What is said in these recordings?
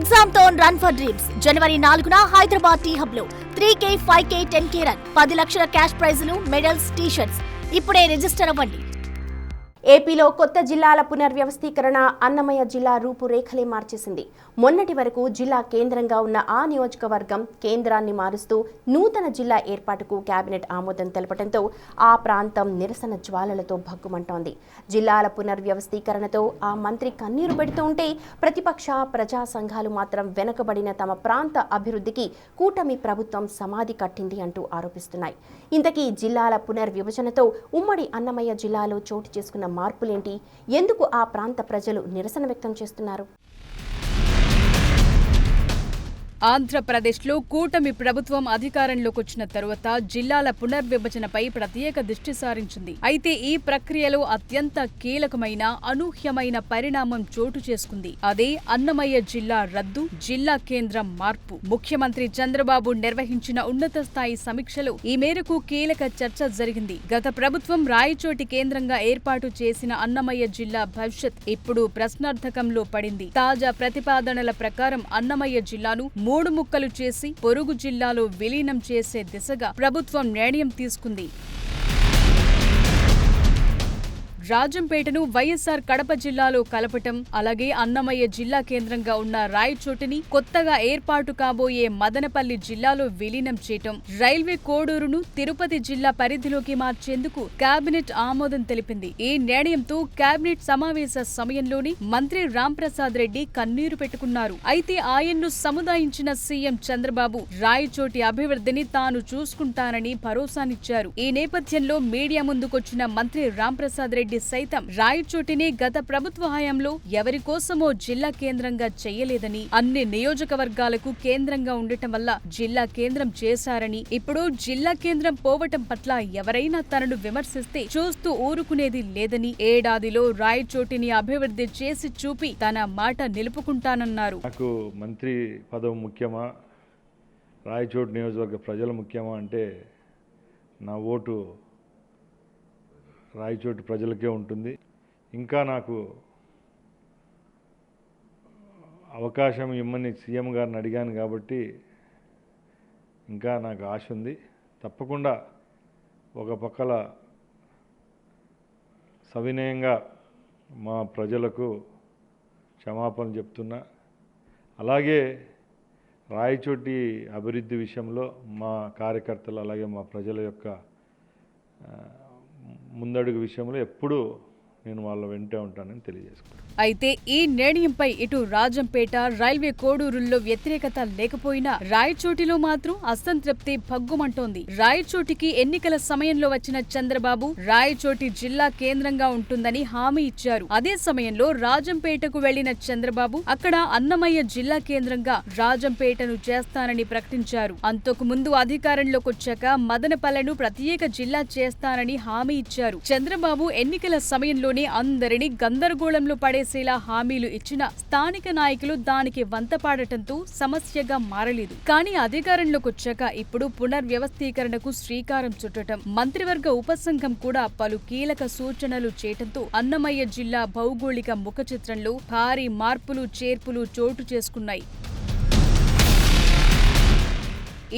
Exam తో run for dreams జనవరి 4న హైదరాబాద్ టీ హబ్ లో 3K, 5K, 10K రన్ 10 లక్షల క్యాష్ ప్రైజులు, మెడల్స్, టీ-షర్ట్స్. ఇప్పుడే రిజిస్టర్ అవ్వండి. ఏపీలో కొత్త జిల్లాల పునర్వ్యవస్థీకరణ అన్నమయ్య జిల్లా రూపురేఖలే మార్చేసింది. మొన్నటి వరకు జిల్లా కేంద్రంగా ఉన్న ఆ నియోజకవర్గం కేంద్రాన్ని మారుస్తూ నూతన జిల్లా ఏర్పాటుకు కేబినెట్ ఆమోదం తెలపడంతో ఆ ప్రాంతం నిరసన జ్వాలలతో భగ్గుమంటోంది. జిల్లాల పునర్వ్యవస్థీకరణతో ఆ మంత్రి కన్నీరు పెడుతూ ఉంటే ప్రతిపక్ష ప్రజా సంఘాలు మాత్రం వెనుకబడిన తమ ప్రాంత అభివృద్ధికి కూటమి ప్రభుత్వం సమాధి కట్టింది అంటూ ఆరోపిస్తున్నాయి. ఇంతకీ జిల్లాల పునర్విభజనతో ఉమ్మడి అన్నమయ్య జిల్లాలో చోటు చేసుకున్న మార్పులేంటి? ఎందుకు ఆ ప్రాంత ప్రజలు నిరసన వ్యక్తం చేస్తున్నారు? ఆంధ్రప్రదేశ్లో కూటమి ప్రభుత్వం అధికారంలోకి వచ్చిన తరువాత జిల్లాల పునర్విభజనపై ప్రత్యేక దృష్టి సారించింది. అయితే ఈ ప్రక్రియలో అత్యంత కీలకమైన అనూహ్యమైన పరిణామం చోటు చేసుకుంది. అదే అన్నమయ్య జిల్లా రద్దు, జిల్లా కేంద్రం మార్పు. ముఖ్యమంత్రి చంద్రబాబు నిర్వహించిన ఉన్నత స్థాయి సమీక్షలో ఈ మేరకు కీలక చర్చ జరిగింది. గత ప్రభుత్వం రాయచోటి కేంద్రంగా ఏర్పాటు చేసిన అన్నమయ్య జిల్లా భవిష్యత్ ఇప్పుడు ప్రశ్నార్థకంలో పడింది. తాజా ప్రతిపాదనల ప్రకారం అన్నమయ్య జిల్లాను 3 ముక్కలు చేసి పొరుగు జిల్లాలో విలీనం చేసే దిశగా ప్రభుత్వం నిర్ణయం తీసుకుంది. రాజంపేటను వైఎస్ఆర్ కడప జిల్లాలో కలపటం, అలాగే అన్నమయ్య జిల్లా కేంద్రంగా ఉన్న రాయచోటిని కొత్తగా ఏర్పాటు కాబోయే మదనపల్లి జిల్లాలో విలీనం చేయటం, రైల్వే కోడూరును తిరుపతి జిల్లా పరిధిలోకి మార్చేందుకు కేబినెట్ ఆమోదం తెలిపింది. ఈ నిర్ణయంతో కేబినెట్ సమావేశ సమయంలోనే మంత్రి రాంప్రసాద్ రెడ్డి కన్నీరు పెట్టుకున్నారు. అయితే ఆయన్ను సముదాయించిన సీఎం చంద్రబాబు రాయచోటి అభివృద్ధిని తాను చూసుకుంటానని భరోసానిచ్చారు. ఈ నేపథ్యంలో మీడియా ముందుకొచ్చిన మంత్రి రాంప్రసాద్ రెడ్డి సైతం రాయచోటిని గత ప్రభుత్వ హయాంలో ఎవరి కోసమో జిల్లా కేంద్రంగా చేయలేదని, అన్ని నియోజకవర్గాలకు కేంద్రంగా ఉండటం వల్ల జిల్లా కేంద్రం చేశారని, ఇప్పుడు జిల్లా కేంద్రం పోవటం పట్ల ఎవరైనా తనను విమర్శిస్తే చూస్తూ ఊరుకునేది లేదని, ఏడాదిలో రాయచోటిని అభివృద్ధి చేసి చూపి తన మాట నిలుపుకుంటానన్నారు. నాకు మంత్రి పదవి ముఖ్యమా, రాయచోటి నియోజకవర్గ ప్రజలు ముఖ్యమా అంటే నా ఓటు రాయచోటి ప్రజలకే ఉంటుంది. ఇంకా నాకు అవకాశం ఇమ్మని సీఎం గారిని అడిగాను కాబట్టి ఇంకా నాకు ఆశ ఉంది. తప్పకుండా ఒక పక్కల సవినయంగా మా ప్రజలకు క్షమాపణ చెప్తున్నా. అలాగే రాయచోటి అభివృద్ధి విషయంలో మా కార్యకర్తలు అలాగే మా ప్రజల యొక్క ముందడుగు విషయంలో ఎప్పుడూ నేను వాళ్ళ వెంటే ఉంటానని తెలియజేసుకుంటాను. అయితే ఈ నిర్ణయంపై ఇటు రాజంపేట, రైల్వే కోడూరుల్లో వ్యతిరేకత లేకపోయినా రాయచోటిలో మాత్రం అసంతృప్తి భగ్గుమంటోంది. రాయచోటికి ఎన్నికల సమయంలో వచ్చిన చంద్రబాబు రాయచోటి జిల్లా కేంద్రంగా ఉంటుందని హామీ ఇచ్చారు. అదే సమయంలో రాజంపేటకు వెళ్లిన చంద్రబాబు అక్కడ అన్నమయ్య జిల్లా కేంద్రంగా రాజంపేటను చేస్తానని ప్రకటించారు. అంతకు ముందు అధికారంలోకి వచ్చాక మదనపల్లెను ప్రత్యేక జిల్లా చేస్తానని హామీ ఇచ్చారు. చంద్రబాబు ఎన్నికల సమయంలోనే అందరినీ గందరగోళంలో పడేసేలా హామీలు ఇచ్చిన స్థానిక నాయకులు దానికి వంతపాడటంతో సమస్యగా మారలేదు. కానీ అధికారంలోకి వచ్చాక ఇప్పుడు పునర్వ్యవస్థీకరణకు శ్రీకారం చుట్టడం, మంత్రివర్గ ఉపసంఘం కూడా పలు కీలక సూచనలు చేయటంతో అన్నమయ్య జిల్లా భౌగోళిక ముఖ చిత్రంలో భారీ మార్పులు చేర్పులు చోటు చేసుకున్నాయి.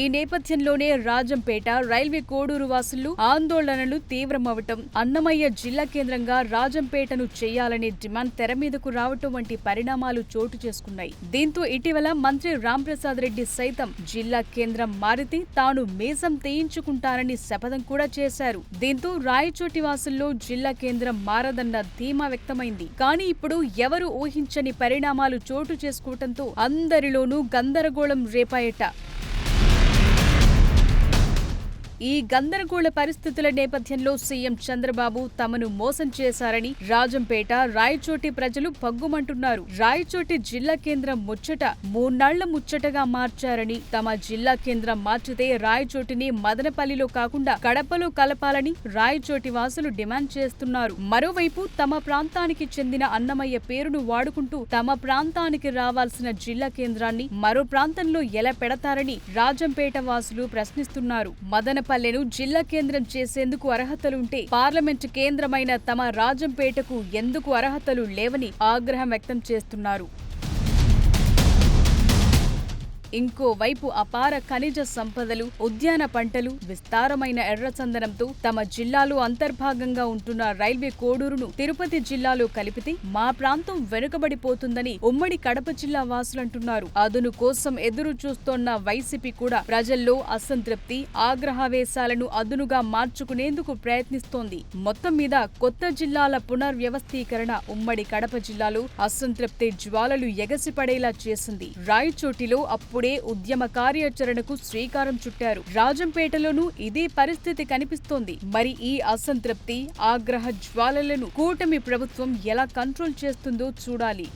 ఈ నేపథ్యంలోనే రాజంపేట, రైల్వే కోడూరు వాసులు ఆందోళనలు తీవ్రమవటం, అన్నమయ్య జిల్లా కేంద్రంగా రాజంపేటను చేయాలనే డిమాండ్ తెర మీదకు రావటం వంటి పరిణామాలు చోటు చేసుకున్నాయి. దీంతో ఇటీవల మంత్రి రాంప్రసాద్ రెడ్డి సైతం జిల్లా కేంద్రం మారితే తాను మీసం తీయించుకుంటానని శపథం కూడా చేశారు. దీంతో రాయచోటి వాసుల్లో జిల్లా కేంద్రం మారదన్న ధీమా వ్యక్తమైంది. కానీ ఇప్పుడు ఎవరు ఊహించని పరిణామాలు చోటు చేసుకోవటంతో అందరిలోనూ గందరగోళం రేపాయట. ఈ గందరగోళ పరిస్థితుల నేపథ్యంలో సీఎం చంద్రబాబు తమను మోసం చేశారని రాజంపేట, రాయచోటి ప్రజలు భగ్గుమంటున్నారు. రాయచోటి జిల్లా కేంద్రం ముచ్చట 3 నాళ్ల ముచ్చటగా మార్చారని, తమ జిల్లా కేంద్రం మార్చితే రాయచోటిని మదనపల్లిలో కాకుండా కడపలో కలపాలని రాయచోటి వాసులు డిమాండ్ చేస్తున్నారు. మరోవైపు తమ ప్రాంతానికి చెందిన అన్నమయ్య పేరును వాడుకుంటూ తమ ప్రాంతానికి రావాల్సిన జిల్లా కేంద్రాన్ని మరో ప్రాంతంలో ఎలా పెడతారని రాజంపేట వాసులు ప్రశ్నిస్తున్నారు. మదనపల్లి పల్లెను జిల్లా కేంద్రం చేసేందుకు అర్హతలుంటే పార్లమెంటు కేంద్రమైన తమ రాజంపేటకు ఎందుకు అర్హతలు లేవని ఆగ్రహం వ్యక్తం చేస్తున్నారు. ఇంకోవైపు అపార ఖనిజ సంపదలు, ఉద్యాన పంటలు, విస్తారమైన ఎర్రచందనంతో తమ జిల్లాలో అంతర్భాగంగా ఉంటున్న రైల్వే కోడూరును తిరుపతి జిల్లాలో కలిపితే మా ప్రాంతం వెనుకబడిపోతుందని ఉమ్మడి కడప జిల్లా వాసులంటున్నారు. అదును కోసం ఎదురు చూస్తోన్న వైసీపీ కూడా ప్రజల్లో అసంతృప్తి, ఆగ్రహావేశాలను అదునుగా మార్చుకునేందుకు ప్రయత్నిస్తోంది. మొత్తం మీద కొత్త జిల్లాల పునర్వ్యవస్థీకరణ ఉమ్మడి కడప జిల్లాలో అసంతృప్తి జ్వాలలు ఎగసిపడేలా చేసింది. రాయచోటిలో అప్పుడే ఉద్యమ కార్యాచరణకు శ్రీకారం చుట్టారు. రాజంపేటలోనూ ఇదే పరిస్థితి కనిపిస్తోంది. మరి ఈ అసంతృప్తి, ఆగ్రహ జ్వాలలను కూటమి ప్రభుత్వం ఎలా కంట్రోల్ చేస్తుందో చూడాలి.